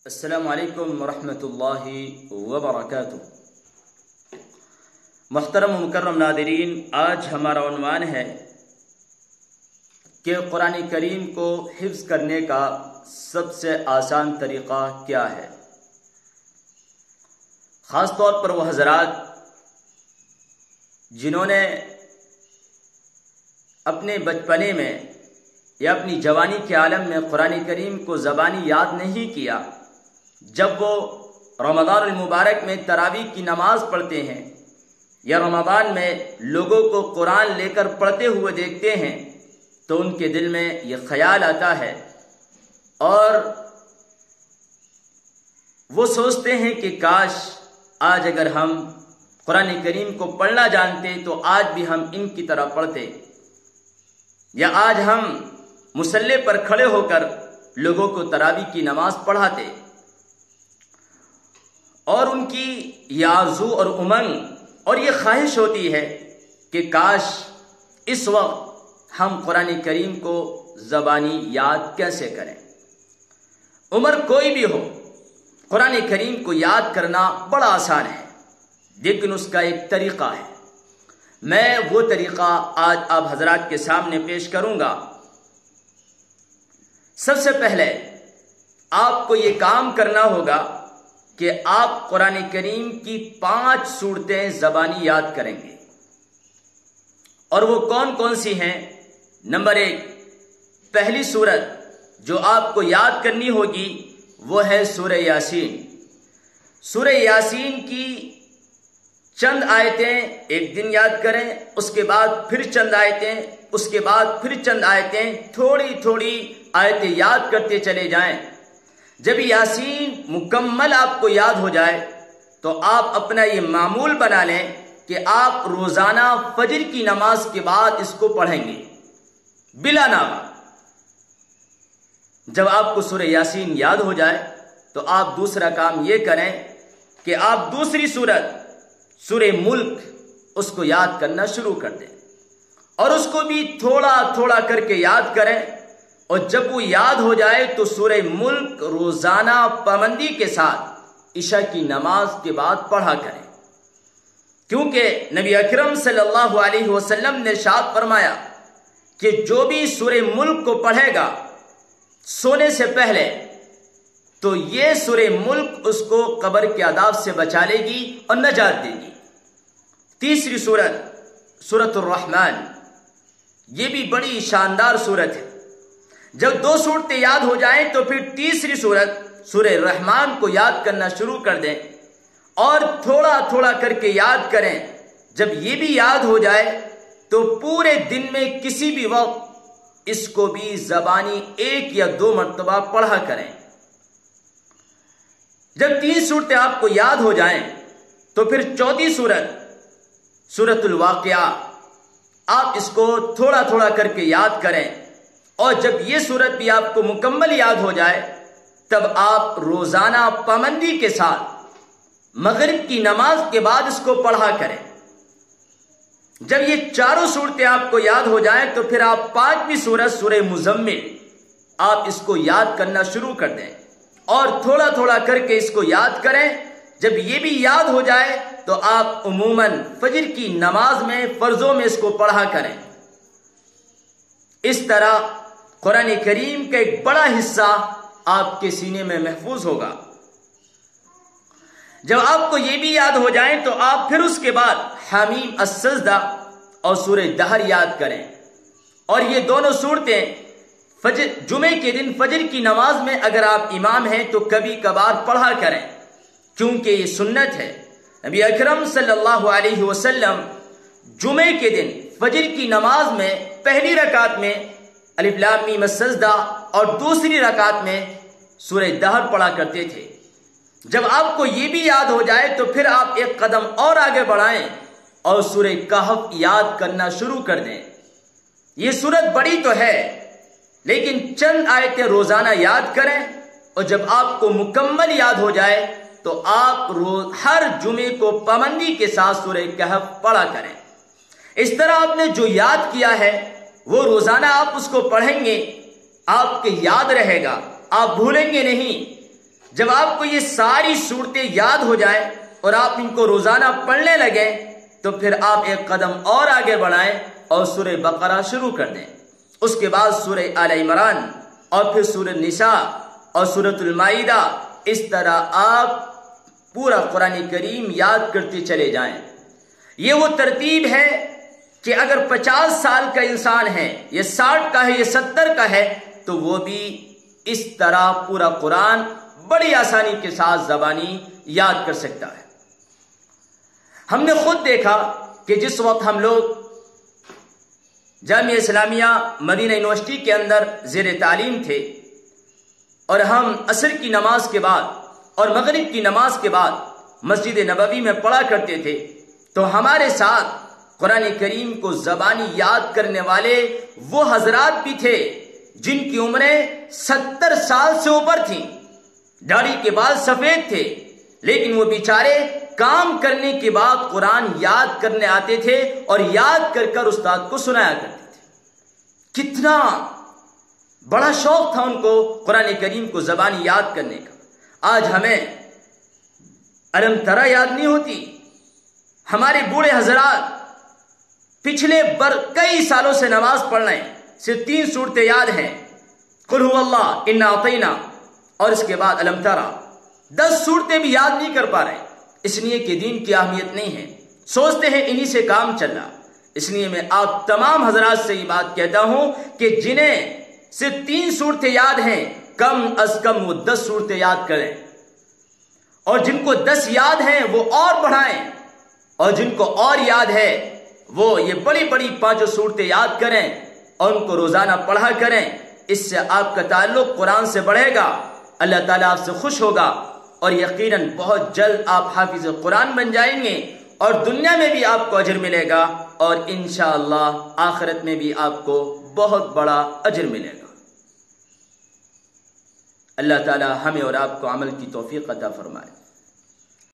السلام علیکم ورحمۃ اللہ وبرکاتہ۔ محترم و مکرم ناظرین، آج ہمارا عنوان ہے کہ قرآن کریم کو حفظ کرنے کا سب سے آسان طریقہ کیا ہے۔ خاص طور پر وہ حضرات جنہوں نے اپنے بچپنے میں یا اپنی جوانی کے عالم میں قرآن کریم کو زبانی یاد نہیں کیا، جب وہ رمضان المبارک میں تراویح کی نماز پڑھتے ہیں یا رمضان میں لوگوں کو قرآن لے کر پڑھتے ہوئے دیکھتے ہیں تو ان کے دل میں یہ خیال آتا ہے اور وہ سوچتے ہیں کہ کاش آج اگر ہم قرآن کریم کو پڑھنا جانتے تو آج بھی ہم ان کی طرح پڑھتے، یا آج ہم مصلی پر کھڑے ہو کر لوگوں کو تراویح کی نماز پڑھاتے۔ اور ان کی یہ آرزو اور امنگ اور یہ خواہش ہوتی ہے کہ کاش اس وقت ہم قرآن کریم کو زبانی یاد کیسے کریں۔ عمر کوئی بھی ہو، قرآن کریم کو یاد کرنا بڑا آسان ہے، لیکن اس کا ایک طریقہ ہے۔ میں وہ طریقہ آج آپ حضرات کے سامنے پیش کروں گا۔ سب سے پہلے آپ کو یہ کام کرنا ہوگا کہ آپ قرآن کریم کی 5 سورتیں زبانی یاد کریں گے، اور وہ کون کون سی ہیں؟ نمبر 1، پہلی سورت جو آپ کو یاد کرنی ہوگی وہ ہے سورہ یاسین۔ سورہ یاسین کی چند آیتیں ایک دن یاد کریں، اس کے بعد پھر چند آیتیں، اس کے بعد پھر چند آیتیں، تھوڑی تھوڑی آیتیں یاد کرتے چلے جائیں۔ جب یاسین مکمل آپ کو یاد ہو جائے تو آپ اپنا یہ معمول بنا لیں کہ آپ روزانہ فجر کی نماز کے بعد اس کو پڑھیں گے بلا ناغہ۔ جب آپ کو سورہ یاسین یاد ہو جائے تو آپ دوسرا کام یہ کریں کہ آپ دوسری سورت سورہ ملک اس کو یاد کرنا شروع کر دیں، اور اس کو بھی تھوڑا تھوڑا کر کے یاد کریں، اور جب وہ یاد ہو جائے تو سورہ ملک روزانہ پابندی کے ساتھ عشاء کی نماز کے بعد پڑھا کریں، کیونکہ نبی اکرم صلی اللہ علیہ وسلم نے ارشاد فرمایا کہ جو بھی سورہ ملک کو پڑھے گا سونے سے پہلے تو یہ سورہ ملک اس کو قبر کے عذاب سے بچا لے گی اور نجات دے گی۔ تیسری سورت سورۃ الرحمن، یہ بھی بڑی شاندار سورت ہے۔ جب 2 سورتیں یاد ہو جائیں تو پھر تیسری سورت سورہ رحمان کو یاد کرنا شروع کر دیں، اور تھوڑا تھوڑا کر کے یاد کریں۔ جب یہ بھی یاد ہو جائے تو پورے دن میں کسی بھی وقت اس کو بھی زبانی 1 یا 2 مرتبہ پڑھا کریں۔ جب 3 سورتیں آپ کو یاد ہو جائیں تو پھر چوتھی سورت سورۃ الواقعہ، آپ اس کو تھوڑا تھوڑا کر کے یاد کریں، اور جب یہ سورت بھی آپ کو مکمل یاد ہو جائے تب آپ روزانہ پابندی کے ساتھ مغرب کی نماز کے بعد اس کو پڑھا کریں۔ جب یہ 4 سورتیں آپ کو یاد ہو جائیں تو پھر آپ 5ویں سورت سورہ مزمل آپ اس کو یاد کرنا شروع کر دیں، اور تھوڑا تھوڑا کر کے اس کو یاد کریں۔ جب یہ بھی یاد ہو جائے تو آپ عموماً فجر کی نماز میں فرضوں میں اس کو پڑھا کریں۔ اس طرح قرآن کریم کا ایک بڑا حصہ آپ کے سینے میں محفوظ ہوگا۔ جب آپ کو یہ بھی یاد ہو جائیں تو آپ پھر اس کے بعد حمیم السجدہ اور سورہ دہر یاد کریں، اور یہ دونوں صورتیں جمعے کے دن فجر کی نماز میں اگر آپ امام ہیں تو کبھی کبھار پڑھا کریں، کیونکہ یہ سنت ہے۔ نبی اکرم صلی اللہ علیہ وسلم جمعے کے دن فجر کی نماز میں پہلی رکعت میں الف لام میم السجدہ اور دوسری رکعت میں سورہ دہر پڑھا کرتے تھے۔ جب آپ کو یہ بھی یاد ہو جائے تو پھر آپ ایک قدم اور آگے بڑھائیں اور سورہ کہف یاد کرنا شروع کر دیں۔ یہ سورت بڑی تو ہے، لیکن چند آیتیں روزانہ یاد کریں، اور جب آپ کو مکمل یاد ہو جائے تو آپ ہر جمعے کو پابندی کے ساتھ سورہ کہف پڑھا کریں۔ اس طرح آپ نے جو یاد کیا ہے وہ روزانہ آپ اس کو پڑھیں گے، آپ کے یاد رہے گا، آپ بھولیں گے نہیں۔ جب آپ کو یہ ساری صورتیں یاد ہو جائے اور آپ ان کو روزانہ پڑھنے لگیں تو پھر آپ ایک قدم اور آگے بڑھائیں اور سورہ بقرہ شروع کر دیں، اس کے بعد سورہ آل عمران اور پھر سورہ نساء اور سورۃ المائدہ، اس طرح آپ پورا قرآن کریم یاد کرتے چلے جائیں۔ یہ وہ ترتیب ہے کہ اگر 50 سال کا انسان ہے، یہ 60 کا ہے، یہ 70 کا ہے، تو وہ بھی اس طرح پورا قرآن بڑی آسانی کے ساتھ زبانی یاد کر سکتا ہے۔ ہم نے خود دیکھا کہ جس وقت ہم لوگ جامعہ اسلامیہ مدینہ یونیورسٹی کے اندر زیر تعلیم تھے اور ہم عصر کی نماز کے بعد اور مغرب کی نماز کے بعد مسجد نبوی میں پڑھا کرتے تھے، تو ہمارے ساتھ قرآن کریم کو زبانی یاد کرنے والے وہ حضرات بھی تھے جن کی عمریں 70 سال سے اوپر تھیں، داڑھی کے بال سفید تھے، لیکن وہ بیچارے کام کرنے کے بعد قرآن یاد کرنے آتے تھے اور یاد کر کر استاد کو سنایا کرتے تھے۔ کتنا بڑا شوق تھا ان کو قرآن کریم کو زبانی یاد کرنے کا۔ آج ہمیں الم ترى یاد نہیں ہوتی، ہمارے بوڑھے حضرات پچھلے کئی سالوں سے نماز پڑھ رہے ہیں، صرف 3 صورتیں یاد ہیں، قل هو اللہ، انا اعطینا اور اس کے بعد الم ترى، 10 صورتیں بھی یاد نہیں کر پا رہے، اس لیے کہ دین کی اہمیت نہیں ہے، سوچتے ہیں انہی سے کام چل رہا۔ اس لیے میں آپ تمام حضرات سے یہ بات کہتا ہوں کہ جنہیں صرف 3 صورتیں یاد ہیں کم از کم وہ 10 صورتیں یاد کریں، اور جن کو 10 یاد ہیں وہ اور بڑھائیں، اور جن کو اور یاد ہے وہ یہ بڑی بڑی 5 صورتیں یاد کریں اور ان کو روزانہ پڑھا کریں۔ اس سے آپ کا تعلق قرآن سے بڑھے گا، اللہ تعالیٰ آپ سے خوش ہوگا اور یقیناً بہت جلد آپ حافظ قرآن بن جائیں گے، اور دنیا میں بھی آپ کو اجر ملے گا اور انشاءاللہ آخرت میں بھی آپ کو بہت بڑا اجر ملے گا۔ اللہ تعالیٰ ہمیں اور آپ کو عمل کی توفیق عطا فرمائے۔